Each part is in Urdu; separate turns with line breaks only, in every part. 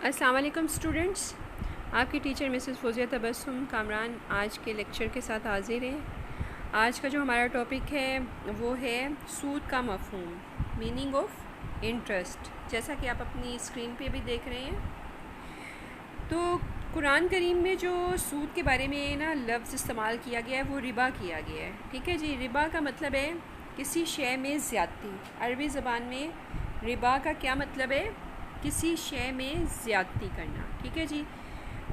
السلام علیکم اسٹوڈنٹس، آپ کی ٹیچر مسز فوزیہ تبسم کامران آج کے لیکچر کے ساتھ حاضر ہیں۔ آج کا جو ہمارا ٹاپک ہے وہ ہے سود کا مفہوم، میننگ آف انٹرسٹ، جیسا کہ آپ اپنی اسکرین پہ بھی دیکھ رہے ہیں۔ تو قرآن کریم میں جو سود کے بارے میں لفظ استعمال کیا گیا ہے وہ ربا کیا گیا ہے، ٹھیک ہے جی۔ ربا کا مطلب ہے کسی شے میں زیادتی۔ عربی زبان میں ربا کا کیا مطلب ہے؟ کسی شے میں زیادتی کرنا، ٹھیک ہے جی۔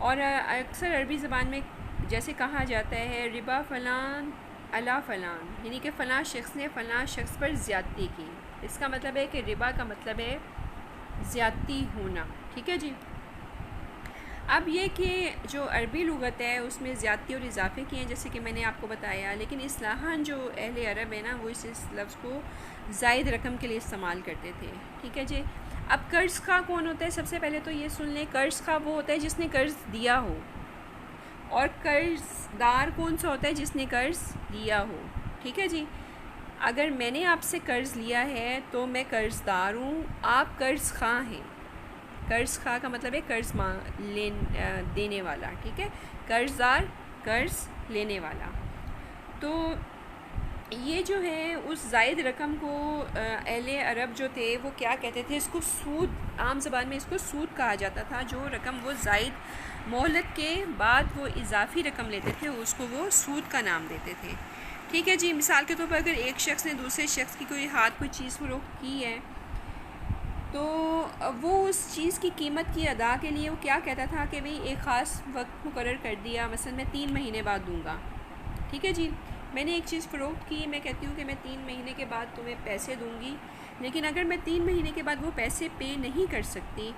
اور اکثر عربی زبان میں جیسے کہا جاتا ہے ربا فلان علی فلان، یعنی کہ فلاں شخص نے فلاں شخص پر زیادتی کی، اس کا مطلب ہے کہ ربا کا مطلب ہے زیادتی ہونا، ٹھیک ہے جی۔ اب یہ کہ جو عربی لغت ہے اس میں زیادتی اور اضافے کی ہیں جیسے کہ میں نے آپ کو بتایا، لیکن اصطلاحاً جو اہل عرب ہے وہ اس لفظ کو زائد رقم کے لیے استعمال کرتے تھے، ٹھیک ہے جی۔ اب قرض خواہ کون ہوتا ہے؟ سب سے پہلے تو یہ سن لیں، قرض خواہ وہ ہوتا ہے جس نے قرض دیا ہو، اور قرض دار کون سا ہوتا ہے؟ جس نے قرض دیا ہو، ٹھیک ہے جی۔ اگر میں نے آپ سے قرض لیا ہے تو میں قرض دار ہوں، آپ قرض خواہ ہیں۔ قرض خواہ کا مطلب ہے قرض دینے والا، ٹھیک ہے، قرض دار قرض لینے والا۔ تو یہ جو ہے اس زائد رقم کو اہل عرب جو تھے وہ کیا کہتے تھے؟ اس کو سود، عام زبان میں اس کو سود کہا جاتا تھا۔ جو رقم وہ زائد مہلت کے بعد وہ اضافی رقم لیتے تھے اس کو وہ سود کا نام دیتے تھے، ٹھیک ہے جی۔ مثال کے طور پر اگر ایک شخص نے دوسرے شخص کی کوئی چیز فروخت کی ہے تو وہ اس چیز کی قیمت کی ادا کے لیے وہ کیا کہتا تھا کہ بھئی ایک خاص وقت مقرر کر دیا، مثلا میں 3 مہینے بعد دوں گا، ٹھیک ہے جی۔ میں نے ایک چیز فروخت کی، میں کہتی ہوں کہ میں 3 مہینے کے بعد تمہیں پیسے دوں گی، لیکن اگر میں 3 مہینے کے بعد وہ پیسے پے نہیں کر سکتی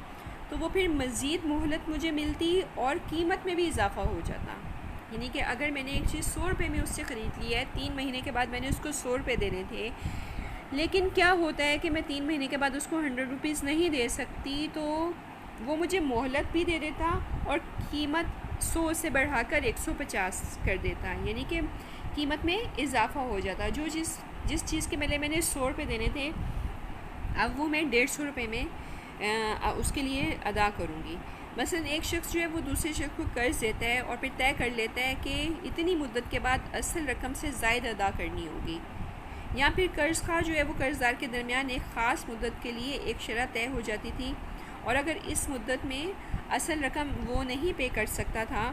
تو وہ پھر مزید مہلت مجھے ملتی اور قیمت میں بھی اضافہ ہو جاتا۔ یعنی کہ اگر میں نے ایک چیز 100 روپے میں اس سے خرید لی ہے، 3 مہینے کے بعد میں نے اس کو 100 روپے دینے تھے، لیکن کیا ہوتا ہے کہ میں 3 مہینے کے بعد اس کو 100 روپیز نہیں دے سکتی، تو وہ مجھے مہلت بھی دے دیتا اور قیمت 100 سے بڑھا کر 150 کر دیتا، یعنی کہ قیمت میں اضافہ ہو جاتا۔ جس چیز کے میں نے 100 روپے دینے تھے، اب وہ میں 150 روپے میں اس کے لیے ادا کروں گی۔ مثلا ایک شخص جو ہے وہ دوسرے شخص کو قرض دیتا ہے اور پھر طے کر لیتا ہے کہ اتنی مدت کے بعد اصل رقم سے زائد ادا کرنی ہوگی، یا پھر قرض خواہ جو ہے وہ قرض دار کے درمیان ایک خاص مدت کے لیے ایک شرح طے ہو جاتی تھی، اور اگر اس مدت میں اصل رقم وہ نہیں پے کر سکتا تھا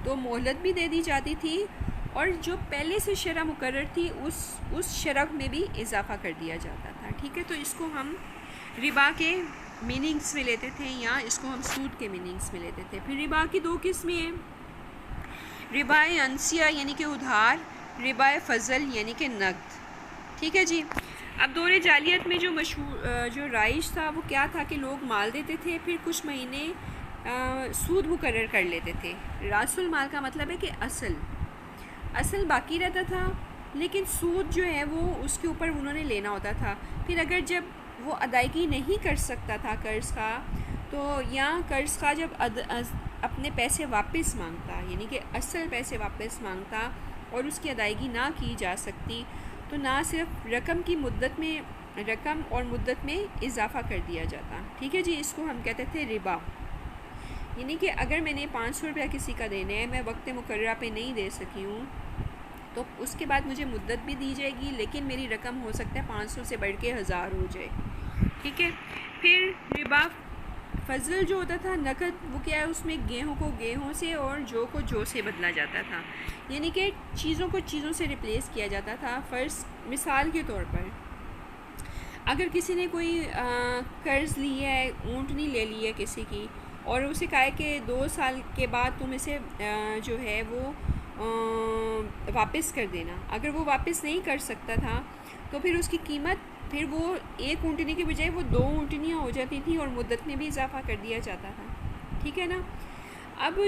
تو مہلت بھی دے دی جاتی تھی، اور جو پہلے سے شرح مقرر تھی اس شرح میں بھی اضافہ کر دیا جاتا تھا، ٹھیک ہے۔ تو اس کو ہم ربا کے میننگز میں لیتے تھے، یا اس کو ہم سود کے میننگز میں لیتے تھے۔ پھر ربا کی 2 قسمیں ہیں، ربا انسیہ یعنی کہ ادھار، ربا فضل یعنی کہ نقد، ٹھیک ہے جی۔ اب دور جاہلیت میں جو رائج تھا وہ کیا تھا کہ لوگ مال دیتے تھے، پھر کچھ مہینے سود مقرر کر لیتے تھے۔ راس المال کا مطلب ہے کہ اصل باقی رہتا تھا، لیکن سود جو ہے وہ اس کے اوپر انہوں نے لینا ہوتا تھا۔ پھر اگر جب وہ ادائیگی نہیں کر سکتا تھا قرض خواہ، تو یا قرض خواہ جب اپنے پیسے واپس مانگتا، یعنی کہ اصل پیسے واپس مانگتا اور اس کی ادائیگی نہ کی جا سکتی، تو نہ صرف رقم اور مدت میں اضافہ کر دیا جاتا، ٹھیک ہے جی۔ اس کو ہم کہتے تھے ربا، یعنی کہ اگر میں نے 500 روپیہ کسی کا دینا ہے، میں وقت مقررہ پہ نہیں دے سکی ہوں، تو اس کے بعد مجھے مدت بھی دی جائے گی، لیکن میری رقم ہو سکتا ہے 500 سے بڑھ کے 1000 ہو جائے، ٹھیک ہے۔ پھر ربا فضل جو ہوتا تھا، نقد، وہ کیا ہے؟ اس میں گیہوں کو گیہوں سے اور جو کو جو سے بدلا جاتا تھا، یعنی کہ چیزوں کو چیزوں سے ریپلیس کیا جاتا تھا۔ مثال کے طور پر اگر کسی نے کوئی قرض لی ہے، اونٹنی لے لی ہے کسی کی، اور اسے کہا ہے کہ 2 سال کے بعد تم اسے جو ہے وہ واپس کر دینا، اگر وہ واپس نہیں کر سکتا تھا تو پھر اس کی قیمت، پھر وہ ایک اونٹنی کی بجائے وہ 2 اونٹنیاں ہو جاتی تھیں، اور مدت میں بھی اضافہ کر دیا جاتا تھا، ٹھیک ہے نا۔ اب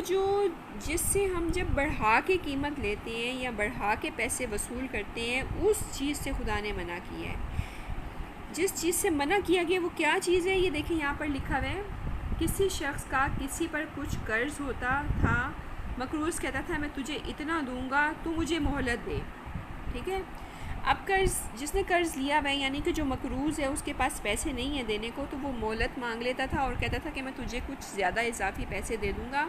جس سے ہم جب بڑھا کے قیمت لیتے ہیں یا بڑھا کے پیسے وصول کرتے ہیں، اس چیز سے خدا نے منع کیا ہے۔ جس چیز سے منع کیا گیا وہ کیا چیز ہے؟ یہ دیکھیں یہاں پر لکھا ہوا ہے، کسی شخص کا کسی پر کچھ قرض ہوتا تھا، مقروض کہتا تھا میں تجھے اتنا دوں گا تو مجھے مہلت دے، ٹھیک ہے۔ اب قرض جس نے قرض لیا ہے یعنی کہ جو مقروض ہے اس کے پاس پیسے نہیں ہیں دینے کو، تو وہ مہلت مانگ لیتا تھا اور کہتا تھا کہ میں تجھے کچھ زیادہ اضافی پیسے دے دوں گا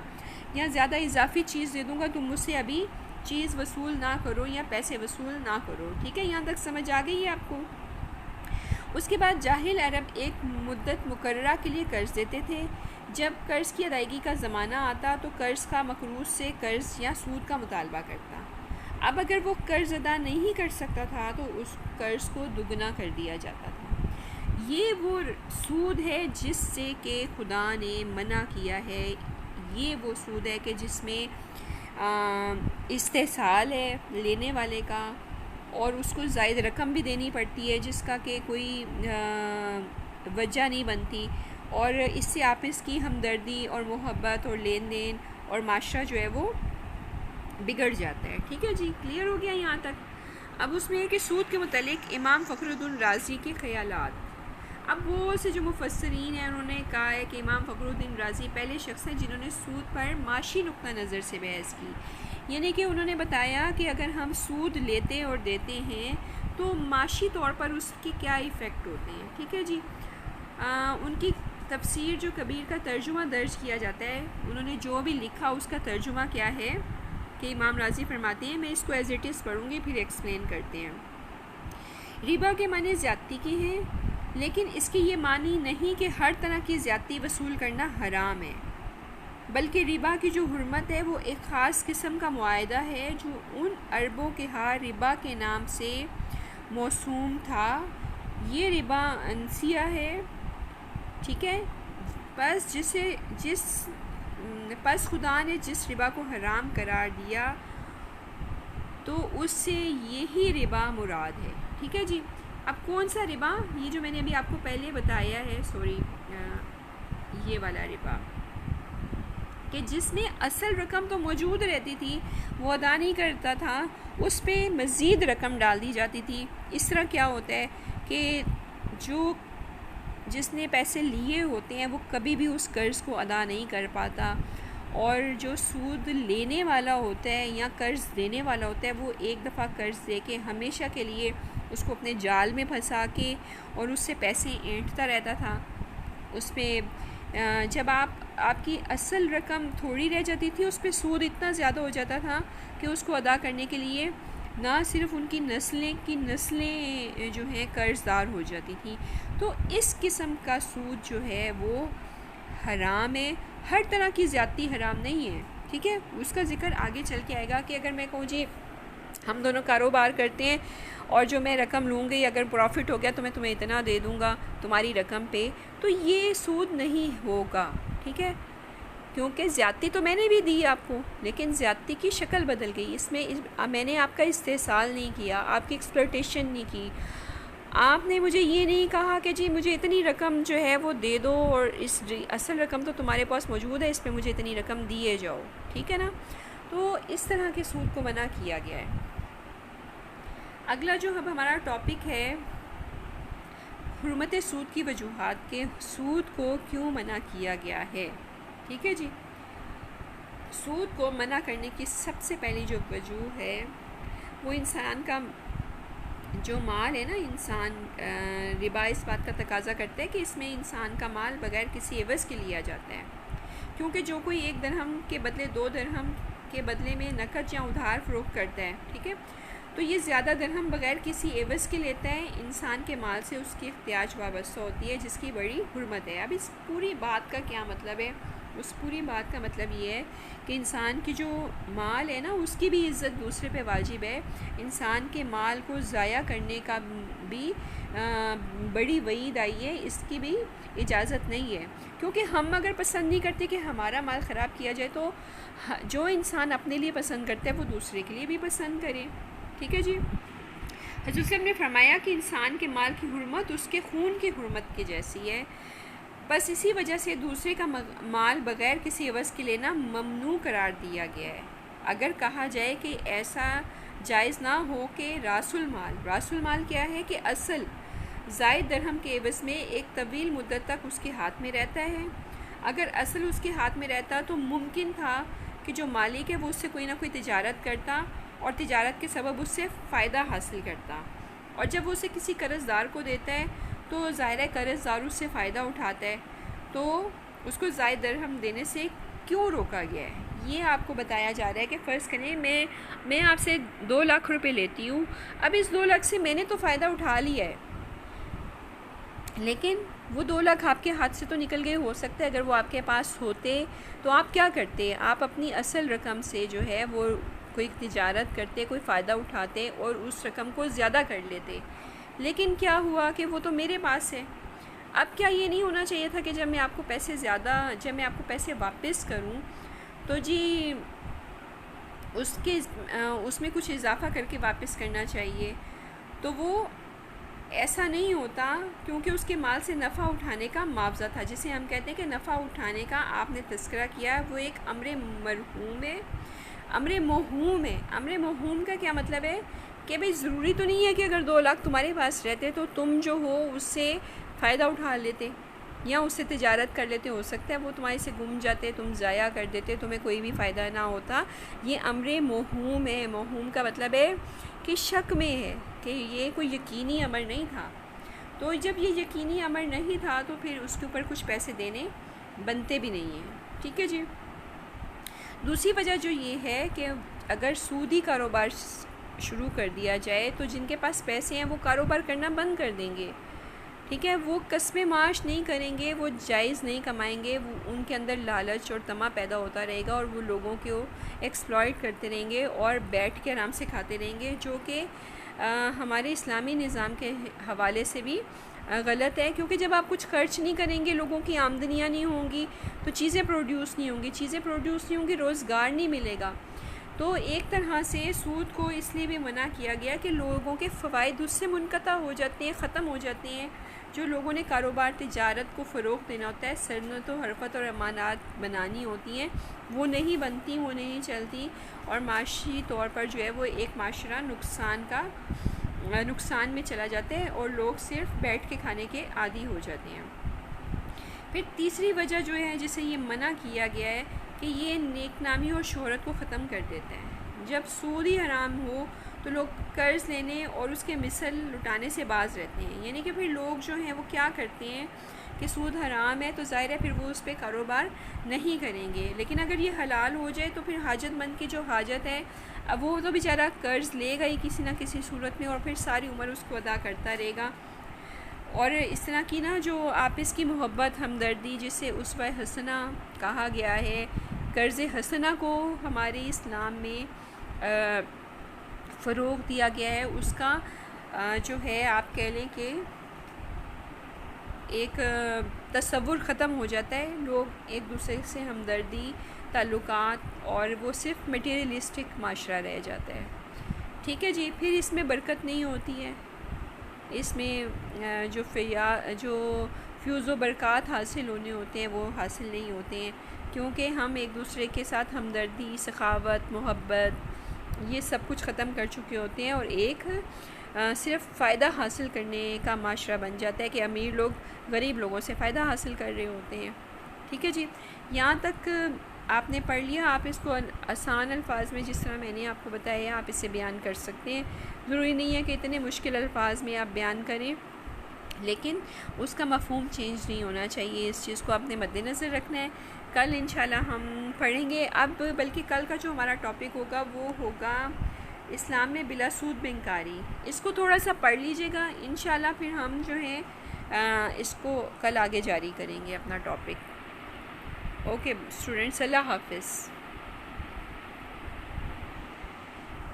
یا زیادہ اضافی چیز دے دوں گا، تم مجھ سے ابھی چیز وصول نہ کرو یا پیسے وصول نہ کرو. ٹھیک ہے، یہاں تک سمجھ آ گئی ہے آپ کو؟ اس کے بعد جاہل عرب ایک مدت مقررہ کے لیے قرض دیتے تھے. جب قرض کی ادائیگی کا زمانہ آتا تو قرض کا مقروض سے قرض یا سود کا مطالبہ کرتا. اب اگر وہ قرض ادا نہیں کر سکتا تھا تو اس قرض کو دگنا کر دیا جاتا تھا. یہ وہ سود ہے جس سے کہ خدا نے منع کیا ہے. یہ وہ سود ہے کہ جس میں استحصال ہے لینے والے کا، اور اس کو زائد رقم بھی دینی پڑتی ہے جس کا کہ کوئی وجہ نہیں بنتی، اور اس سے آپس کی ہمدردی اور محبت اور لین دین اور معاشرہ جو ہے وہ بگڑ جاتا ہے. ٹھیک ہے جی، کلیئر ہو گیا یہاں تک؟ اب اس میں ہے کہ سود کے متعلق امام فخر الدین رازی کے خیالات. اب وہ سے جو مفسرین ہیں انہوں نے کہا ہے کہ امام فخر الدین رازی پہلے شخص ہیں جنہوں نے سود پر معاشی نقطہ نظر سے بحث کی. یعنی کہ انہوں نے بتایا کہ اگر ہم سود لیتے اور دیتے ہیں تو معاشی طور پر اس کے کیا ایفیکٹ ہوتے ہیں. ٹھیک ہے جی، ان کی تفسیر جو کبیر کا ترجمہ درج کیا جاتا ہے، انہوں نے جو بھی لکھا اس کا ترجمہ کیا ہے کہ امام رازی فرماتے ہیں، میں اس کو ایز اٹ از پڑھوں گی پھر ایکسپلین کرتے ہیں. ربا کے معنی زیادتی کے ہیں، لیکن اس کے یہ معنی نہیں کہ ہر طرح کی زیادتی وصول کرنا حرام ہے، بلکہ ربا کی جو حرمت ہے وہ ایک خاص قسم کا معاہدہ ہے جو ان عربوں کے ہاں ربا کے نام سے موسوم تھا. یہ ربا انسیہ ہے. ٹھیک ہے، پس خدا نے جس ربا کو حرام قرار دیا تو اس سے یہی ربا مراد ہے. ٹھیک ہے جی، اب کون سا ربا؟ یہ جو میں نے ابھی آپ کو پہلے بتایا ہے، یہ والا ربا کہ جس میں اصل رقم تو موجود رہتی تھی، وہ ادا نہیں کرتا تھا، اس پہ مزید رقم ڈال دی جاتی تھی. اس طرح کیا ہوتا ہے کہ جس نے پیسے لیے ہوتے ہیں وہ کبھی بھی اس قرض کو ادا نہیں کر پاتا، اور جو سود لینے والا ہوتا ہے یا قرض دینے والا ہوتا ہے وہ ایک دفعہ قرض دے کے ہمیشہ کے لیے اس کو اپنے جال میں پھنسا کے اور اس سے پیسے اینٹتا رہتا تھا. اس پہ جب آپ کی اصل رقم تھوڑی رہ جاتی تھی، اس پہ سود اتنا زیادہ ہو جاتا تھا کہ اس کو ادا کرنے کے لیے نہ صرف ان کی نسلیں جو ہیں قرض دار ہو جاتی تھیں. تو اس قسم کا سود جو ہے وہ حرام ہے. ہر طرح کی زیادتی حرام نہیں ہے. ٹھیک ہے، اس کا ذکر آگے چل کے آئے گا کہ اگر میں کہوں جی ہم دونوں کاروبار کرتے ہیں اور جو میں رقم لوں گی اگر پروفٹ ہو گیا تو میں تمہیں اتنا دے دوں گا تمہاری رقم پہ، تو یہ سود نہیں ہوگا. ٹھیک ہے، کیونکہ زیادتی تو میں نے بھی دی آپ کو، لیکن زیادتی کی شکل بدل گئی. اس میں نے آپ کا استحصال نہیں کیا، آپ کی ایکسپلوٹیشن نہیں کی. آپ نے مجھے یہ نہیں کہا کہ جی مجھے اتنی رقم جو ہے وہ دے دو اور اس اصل رقم تو تمہارے پاس موجود ہے، اس پہ مجھے اتنی رقم دیے جاؤ. ٹھیک ہے نا، تو اس طرح کے سود کو منع کیا گیا ہے. اگلا جو اب ہمارا ٹاپک ہے حرمت سود کی وجوہات کے سود کو کیوں منع کیا گیا ہے. ٹھیک ہے جی، سود کو منع کرنے کی سب سے پہلی جو وجہ ہے وہ انسان کا جو مال ہے نا، انسان ربا اس بات کا تقاضا کرتا ہے کہ اس میں انسان کا مال بغیر کسی عوض کے لیا جاتا ہے. کیونکہ جو کوئی 1 درہم کے بدلے 2 درہم کے بدلے میں نقد یا ادھار فروخت کرتا ہے، ٹھیک ہے، تو یہ زیادہ درہم بغیر کسی عوض کے لیتا ہے. انسان کے مال سے اس کی احتیاج وابستہ ہوتی ہے جس کی بڑی حرمت ہے. اب اس پوری بات کا کیا مطلب ہے؟ اس پوری بات کا مطلب یہ ہے کہ انسان کی جو مال ہے نا اس کی بھی عزت دوسرے پہ واجب ہے. انسان کے مال کو ضائع کرنے کا بھی بڑی وعید آئی ہے، اس کی بھی اجازت نہیں ہے. کیونکہ ہم اگر پسند نہیں کرتے کہ ہمارا مال خراب کیا جائے تو جو انسان اپنے لیے پسند کرتا ہے وہ دوسرے کے لیے بھی پسند کرے. ٹھیک ہے جی، حضرت صاحب نے فرمایا کہ انسان کے مال کی حرمت اس کے خون کی حرمت کی جیسی ہے. بس اسی وجہ سے دوسرے کا مال بغیر کسی عوض کے لینا ممنوع قرار دیا گیا ہے. اگر کہا جائے کہ ایسا جائز نہ ہو کہ راس المال کیا ہے کہ اصل زائد درہم کے عوض میں ایک طویل مدت تک اس کے ہاتھ میں رہتا ہے. اگر اصل اس کے ہاتھ میں رہتا تو ممکن تھا کہ جو مالک ہے وہ اس سے کوئی نہ کوئی تجارت کرتا اور تجارت کے سبب اس سے فائدہ حاصل کرتا. اور جب وہ اسے کسی قرض دار کو دیتا ہے تو ظاہر ہے قرض دار اس سے فائدہ اٹھاتا ہے، تو اس کو زائد درہم دینے سے کیوں روکا گیا ہے؟ یہ آپ کو بتایا جا رہا ہے کہ فرض کریں میں آپ سے 2 لاکھ روپے لیتی ہوں، اب اس 2 لاکھ سے میں نے تو فائدہ اٹھا لیا ہے، لیکن وہ 2 لاکھ آپ کے ہاتھ سے تو نکل گئے، ہو سکتا ہے اگر وہ آپ کے پاس ہوتے تو آپ کیا کرتے؟ آپ اپنی اصل رقم سے جو ہے وہ کوئی تجارت کرتے، کوئی فائدہ اٹھاتے اور اس رقم کو زیادہ کر لیتے، لیکن کیا ہوا کہ وہ تو میرے پاس ہے۔ اب کیا یہ نہیں ہونا چاہیے تھا کہ جب میں آپ کو پیسے واپس کروں تو جی اس میں کچھ اضافہ کر کے واپس کرنا چاہیے؟ تو وہ ایسا نہیں ہوتا، کیونکہ اس کے مال سے نفع اٹھانے کا معاوضہ تھا، جسے ہم کہتے ہیں کہ نفع اٹھانے کا آپ نے تذکرہ کیا، وہ ایک امر مرحوم ہے، امر موہوم ہے۔ امر موہوم کا کیا مطلب ہے کہ بھئی ضروری تو نہیں ہے کہ اگر 2 لاکھ تمہارے پاس رہتے تو تم جو ہو اس سے فائدہ اٹھا لیتے یا اس سے تجارت کر لیتے، ہو سکتا ہے وہ تمہارے سے گم جاتے، تم ضائع کر دیتے، تمہیں کوئی بھی فائدہ نہ ہوتا۔ یہ امر موہوم ہے۔ موہوم کا مطلب ہے کہ شک میں ہے، کہ یہ کوئی یقینی امر نہیں تھا، تو جب یہ یقینی امر نہیں تھا تو پھر اس کے اوپر کچھ پیسے دینے بنتے بھی نہیں ہیں، ٹھیک ہے جی۔ دوسری وجہ جو یہ ہے کہ اگر سودی کاروبار شروع کر دیا جائے تو جن کے پاس پیسے ہیں وہ کاروبار کرنا بند کر دیں گے، ٹھیک ہے، وہ کسب معاش نہیں کریں گے، وہ جائز نہیں کمائیں گے، وہ ان کے اندر لالچ اور طمع پیدا ہوتا رہے گا اور وہ لوگوں کو ایکسپلائٹ کرتے رہیں گے اور بیٹھ کے آرام سے کھاتے رہیں گے، جو کہ ہمارے اسلامی نظام کے حوالے سے بھی غلط ہے، کیونکہ جب آپ کچھ خرچ نہیں کریں گے، لوگوں کی آمدنیاں نہیں ہوں گی تو چیزیں پروڈیوس نہیں ہوں گی، روزگار نہیں ملے گا۔ تو ایک طرح سے سود کو اس لیے بھی منع کیا گیا کہ لوگوں کے فوائد اس سے منقطع ہو جاتے ہیں، ختم ہو جاتے ہیں۔ جو لوگوں نے کاروبار تجارت کو فروغ دینا ہوتا ہے، سند و حرفت اور امانات بنانی ہوتی ہیں، وہ نہیں بنتی، وہ نہیں چلتی، اور معاشی طور پر جو ہے وہ ایک معاشرہ نقصان میں چلا جاتا ہے اور لوگ صرف بیٹھ کے کھانے کے عادی ہو جاتے ہیں۔ پھر تیسری وجہ جو ہے جسے یہ منع کیا گیا ہے کہ یہ نیک نامی اور شہرت کو ختم کر دیتا ہے۔ جب سود ہی حرام ہو تو لوگ قرض لینے اور اس کے مثل لٹانے سے باز رہتے ہیں، یعنی کہ پھر لوگ جو ہیں وہ کیا کرتے ہیں کہ سود حرام ہے تو ظاہر ہے پھر وہ اس پہ کاروبار نہیں کریں گے، لیکن اگر یہ حلال ہو جائے تو پھر حاجت مند کی جو حاجت ہے اب وہ تو بیچارہ قرض لے گا ہی کسی نہ کسی صورت میں اور پھر ساری عمر اس کو ادا کرتا رہے گا۔ اور اس طرح کی نا جو آپس کی محبت، ہمدردی، جسے اسوہ حسنہ کہا گیا ہے، قرض حسنہ کو ہمارے اسلام میں فروغ دیا گیا ہے، اس کا جو ہے آپ کہہ لیں کہ ایک تصور ختم ہو جاتا ہے، لوگ ایک دوسرے سے ہمدردی، تعلقات، اور وہ صرف میٹیریلسٹک معاشرہ رہ جاتا ہے، ٹھیک ہے جی۔ پھر اس میں برکت نہیں ہوتی ہے، اس میں جو فیوز و برکات حاصل ہونے ہوتے ہیں وہ حاصل نہیں ہوتے ہیں، کیونکہ ہم ایک دوسرے کے ساتھ ہمدردی، سخاوت، محبت، یہ سب کچھ ختم کر چکے ہوتے ہیں اور ایک صرف فائدہ حاصل کرنے کا معاشرہ بن جاتا ہے کہ امیر لوگ غریب لوگوں سے فائدہ حاصل کر رہے ہوتے ہیں، ٹھیک ہے جی۔ یہاں تک آپ نے پڑھ لیا، آپ اس کو آسان الفاظ میں جس طرح میں نے آپ کو بتایا آپ اسے بیان کر سکتے ہیں، ضروری نہیں ہے کہ اتنے مشکل الفاظ میں آپ بیان کریں، لیکن اس کا مفہوم چینج نہیں ہونا چاہیے، اس چیز کو آپ نے مد نظر رکھنا ہے۔ کل انشاءاللہ ہم پڑھیں گے، بلکہ کل کا جو ہمارا ٹاپک ہوگا وہ ہوگا اسلام میں بلا سود بینکاری، اس کو تھوڑا سا پڑھ لیجئے گا، انشاءاللہ پھر ہم جو ہے اس کو کل آگے جاری کریں گے اپنا ٹاپک۔ اوکے اسٹوڈنٹس، اللہ حافظ۔